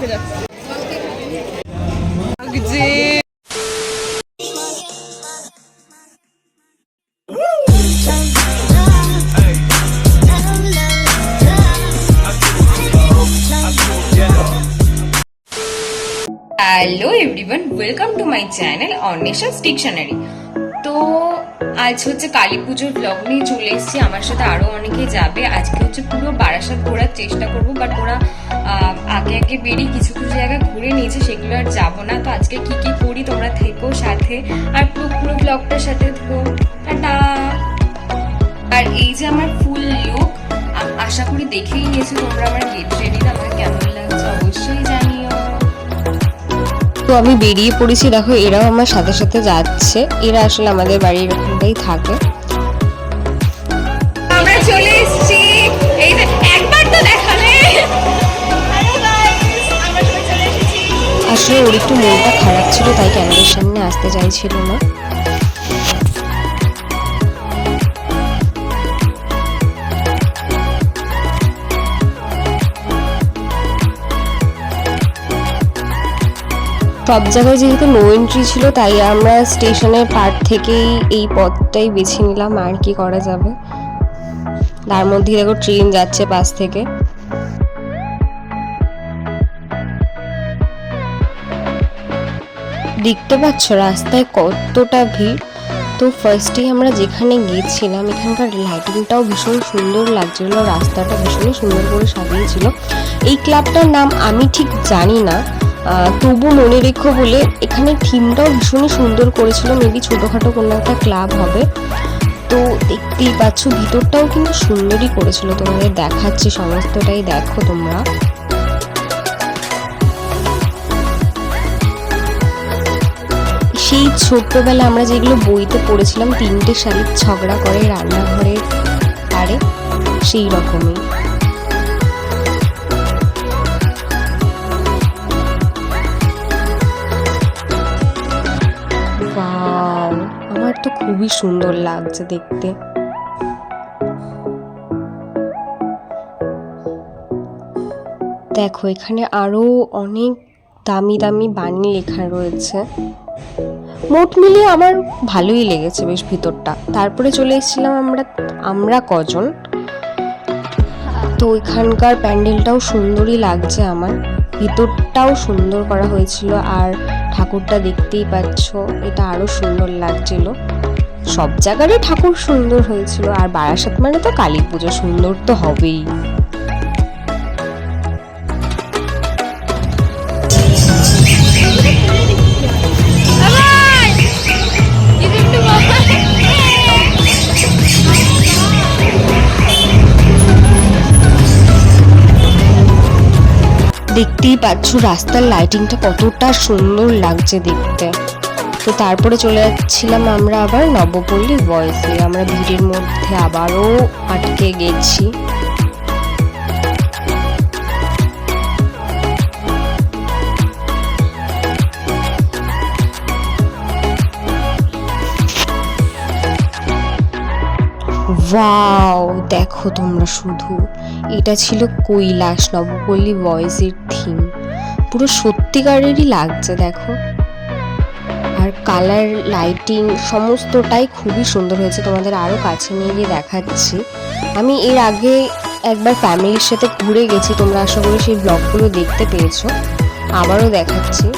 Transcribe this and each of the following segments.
থেকে যাচ্ছে। Hello everyone, welcome to my channel Anwesha's dictionary. তো আজ হচ্ছে কালী পুজোর ব্লগ নিয়ে চলে এসেছি। আমার সাথে আরো অনেকেই যাবে। আজকে হচ্ছে পুরো বারাসাত ঘোরার চেষ্টা করবো, বাট ওরা আগে আগে বেরিয়ে কিছু কিছু জায়গায় ঘুরে নিয়েছে, সেগুলো আর যাবো না। তো আজকে কি কি করি তোমরা থেকো সাথে, আর পুরো ব্লগটার সাথে থেকো। টাটা। আর এই যে আমার ফুল লুক, আশা করি দেখেই নিয়েছো তোমরা আমার গেট রেডিটা। আমার কেমন লাগছে অবশ্যই জানিও। তো আমি বেরিয়ে পড়েছি, দেখো এরাও আমার সাথে সাথে যাচ্ছে। এরা আসলে আমাদের বাড়ির ওখানটাই থাকে। আমরা চলে এসেছি। এই যে একবার তো দেখালে। আসলে ওর একটু মনটা খারাপ ছিল, তাই ক্যামেরার সামনে আসতে চাইছিল না। সব জায়গায় যেহেতু নো এন্ট্রি ছিল, তাই আমরা স্টেশনের পার থেকেই এই পথটাই বেছে নিলাম। আর কি করা যাবে, তার মধ্যে দেখো ট্রেন যাচ্ছে পাশ থেকে। দেখতে পাচ্ছ রাস্তায় কতটা ভিড়। তো ফার্স্টেই আমরা যেখানে গিয়েছিলাম, এখানকার লাইটিংটাও ভীষণ সুন্দর লাগছিল, রাস্তাটা ভীষণই সুন্দর করে সাজিয়েছিল। এই ক্লাবটার নাম আমি ঠিক জানি না, তবু মনে রেখো বলে এখানে থিমটাও ভীষণই সুন্দর করেছিল। মেবি ছোটোখাটো কোনো একটা ক্লাব হবে। তো দেখতেই পাচ্ছ ভিতরটাও কিন্তু সুন্দরই করেছিল, তোমাদের দেখাচ্ছি সমস্তটাই, দেখো তোমরা। সেই ছোট্টবেলা আমরা যেগুলো বইতে পড়েছিলাম, 3টে শালিক ঝগড়া করে রান্নাঘরের পারে, সেই রকমই। আমার তো খুবই সুন্দর লাগছে দেখতে। দেখো এখানে আরো অনেক দামি দামি বাণী লেখা রয়েছে। মোট মিলিয়ে আমার ভালোই লেগেছে বেশ ভিতরটা। তারপরে চলে এসেছিলাম আমরা কজন। তো এখানকার প্যান্ডেলটাও সুন্দরই লাগছে আমার, ভিতরটাও সুন্দর করা হয়েছিল। আর ঠাকুরটা দেখতেই পাচ্ছ, এটা আরো সুন্দর লাগছিল। সব জায়গারই ঠাকুর সুন্দর হয়েছিল। আর বারাসাত মানে তো কালী পুজো, সুন্দর তো হবেই। দেখতেই পাচ্ছ রাস্তার লাইটিংটা কতটা সুন্দর লাগছে দেখতে। তো তারপরে চলে যাচ্ছিলাম আমরা আবার নবপল্লী বয়েসে। আমরা ভিড়ের মধ্যে আবারও আটকে গেছি। ওয়াও, দেখো তোমরা শুধু, এটা ছিল কৈলাস নবপল্লী বয়েজের থিম। পুরো সত্যিকারেরই লাগছে দেখো। আর কালার লাইটিং সমস্তটাই খুবই সুন্দর হয়েছে। তোমাদের আরো কাছে নিয়ে গিয়ে দেখাচ্ছি। আমি এর আগে একবার ফ্যামিলির সাথে ঘুরে গেছি, তোমরা আশা করি সেই ব্লগগুলো দেখতে পেয়েছো। আবারও দেখাচ্ছি।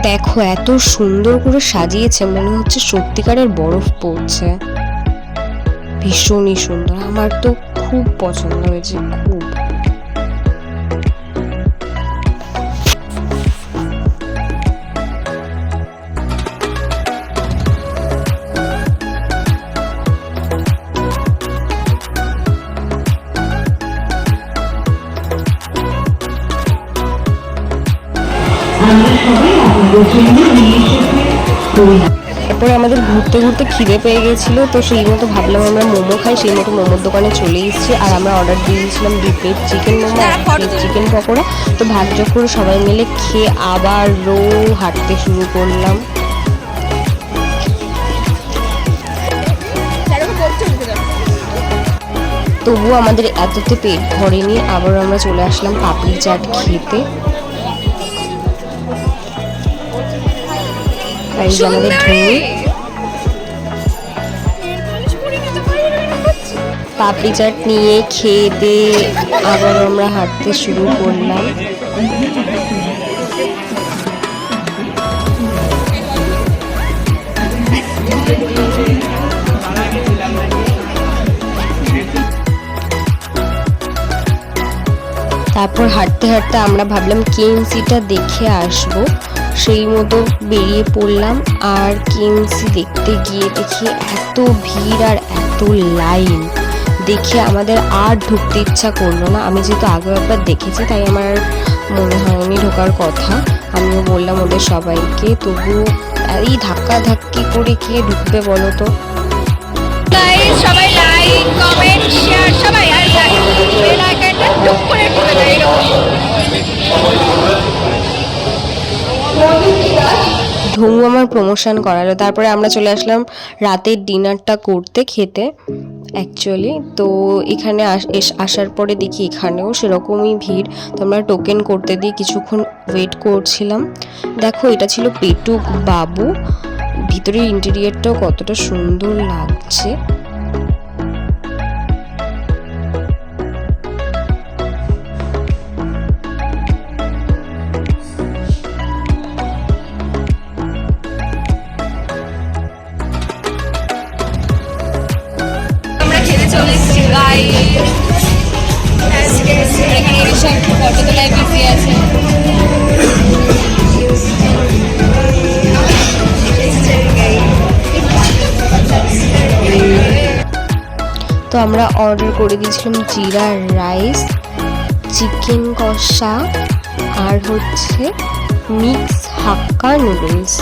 দেখো এত সুন্দর করে সাজিয়েছে, মনে হচ্ছে সত্যিকারের বরফ পড়ছে। ভীষণই সুন্দর, আমার তো খুব পছন্দ হয়েছে, খুব। এরপরে আমাদের ঘুরতে ঘুরতে খিদে পেয়ে গেছিলো, তো সেই মতো ভাবলাম আমরা মোমো খাই, সেই মতো মোমোর দোকানে চলে এসেছি। আর আমরা অর্ডার দিয়েছিলাম 2 plate chicken momo, 1 plate chicken pakora. তো ভাগযোগ করে সবাই মিলে খেয়ে আবারও হাঁটতে শুরু করলাম। তবুও আমাদের এততে পেট ভরেনি, আবার আমরা চলে আসলাম পাপড়ি চাট খেতে। আমাদের পাপড়ি চাট নিয়ে খেয়ে দিয়ে আবার আমরা হাঁটতে শুরু করলাম। তারপর হাঁটতে হাঁটতে আমরা ভাবলাম কেএমসিটা দেখে আসবো, সেই মতো বেরিয়ে পড়লাম। আর কেএমসি দেখতে গিয়ে দেখি এত ভিড় আর এত লাইন দেখে আমাদের আর ঢুকতে ইচ্ছা করলো না। আমি যেহেতু আগে একবার দেখেছি তাই আমার মনে হয়নি ঢোকার কথা। আমিও বললাম ওদের সবাইকে, তবু এই ধাক্কা ধাক্কি করে কে ঢুকবে বলো তো। সবাই লাইক কমেন্ট শেয়ার সবাই আর বেল আইকনটা টুক করে টিপে দাও এরকম। ঢঙ্গু আমার প্রমোশন করালো। তারপরে আমরা চলে আসলাম রাতের ডিনারটা করতে খেতে অ্যাকচুয়ালি। তো এখানে আসার পরে দেখি এখানেও সেরকমই ভিড়। তো আমরা টোকেন করতে দিয়ে কিছুক্ষণ ওয়েট করছিলাম। দেখো এটা ছিল পেটুক বাবু, ভিতরের ইন্টেরিয়ারটাও কতটা সুন্দর লাগছে। তো আমরা অর্ডার করে দিয়েছিলাম জিরা রাইস, চিকেন কষা আর হচ্ছে মিক্স হাক্কা নুডলস।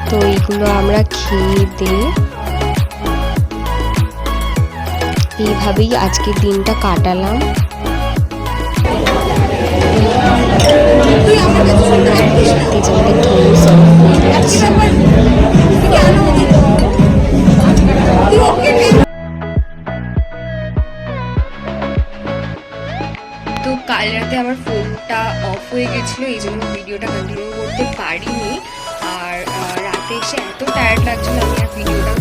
তো এইগুলো আমরা খেয়ে দিয়ে এইভাবেই আজকের দিনটা কাটালাম। তো কাল রাতে আমার ফোনটা অফ হয়ে গেছিলো, এই জন্য ভিডিওটা কন্টিনিউ করতে পারিনি। আর রাতে এসে এত টায়ার্ড লাগছিল আমি আর ভিডিওটা